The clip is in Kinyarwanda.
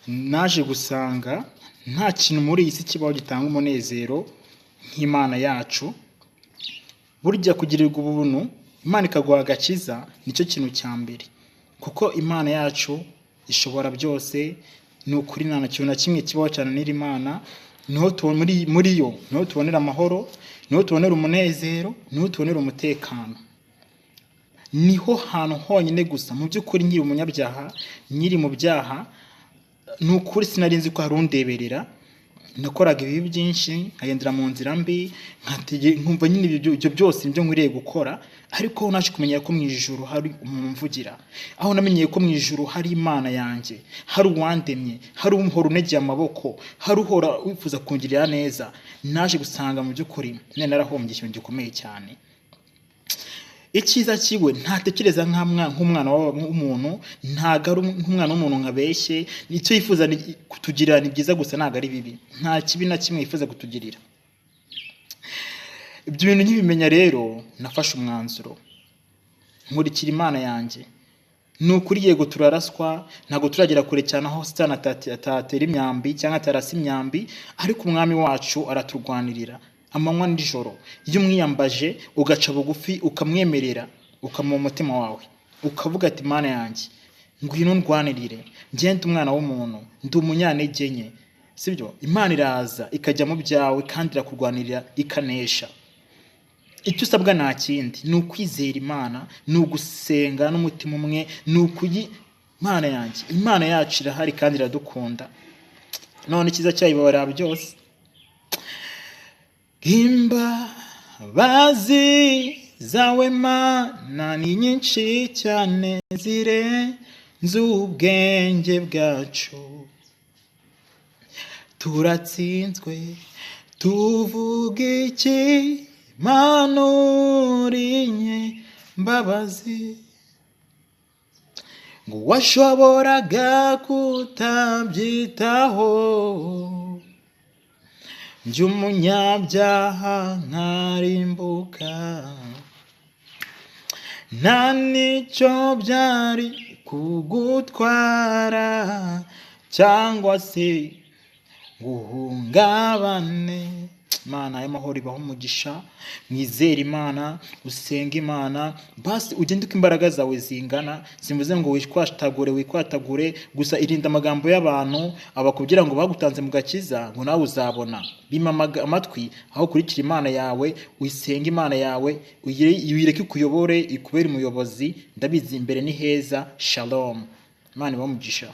naje gusanga nta kintu muri iyi si kibaho gitanga umunezero nk'Imana yacu. Burya kugirirwa ubuntu Imana ikaguha agakiza nicyo kintu cya mbere, kuko Imana yacu ishobora byose. Ni ukuri nta kintu na kimwe kibaho cyane n'Imana. Niho muri yo niho tubonera amahoro, niho tubonera umunezero, niho tubonera umutekano. Niho hantu honyine gusa mu by'ukuri nkiri umunyabyaha, nkiri mu byaha, ni ukuri sinari nzi ko hari undeberera. Nakoraga ibibi byinshi, nkayendera mu nzira mbi, nkumva nyine ibyo byose nibyo nkwiriye gukora. Ariko naje kumenya ko mu ijuru hari umuntu umvugira, aho namenyeye ko mu ijuru hari Imana yanjye, hari uwandemye, hari umuhora unegeye amaboko, hari uhora wifuza kungirira neza. Naje gusanga mu by'ukuri narahombye ikintu gikomeye cyane. Icyiza kiwe ntatekereza nk'umwana w'umuntu, ntago ari nk'umwana w'umuntu nkabeshye. Icyo yifuza kutugirira ni byiza gusa, ntago ari bibi. Nta kibi na kimwe yifuza kutugirira. Ibyo bintu nkibimenya rero nafashe umwanzuro nkurikira Imana yanjye. Ni ukuri yego turaraswa, ntago turagera kure cyane aho Satani atatera imyambi cyangwa atarasa imyambi, ariko umwami wacu araturwanirira amanywa n'ijoro. Iyo umwiyambaje ugaca bugufi ukamwemerera, ukamuha umutima wawe, ukavuga ati Imana yanjye ngwino ndwanirire, ngende umwana w'umuntu, ndi umunyantege nke, sibyo? Imana iraza ikajya mu byawe kandi irakurwanirira ikanesha. Icyo usabwa nta kindi, ni ukwizera Imana, ni ugusenga n'umutima umwe, ni Imana yanjye. Imana yacu irahari kandi iradukunda. None icyiza cyayibabarira byose. Imbabazi zawe Mana ni nyinshi cyane, zirenze ubwenge bwacu. Turatsinzwe tuvuga iki? Mana uri mbabazi, ngo washoboraga kutabyitaho. Njye umunyabyaha nkarimbuka, nta nicyo byari kugutwara cyangwa se guhungabane. Imana y'amahoro ibaho umugisha. Mwizere Imana, usenga Imana, basi ugende uko imbaraga zawe zingana. Simvuze ngo wikwatagure gusa, irinda amagambo y'abantu abakubwira ngo bagutanze mu gakiza ngo nawe uzabona. Bima amatwi aho kurikira Imana yawe, uyisenga Imana yawe, uyireke ikuyobore, ikubere umuyobozi. Ndabizi imbere ni heza. Shalom. Imana ibaho umugisha.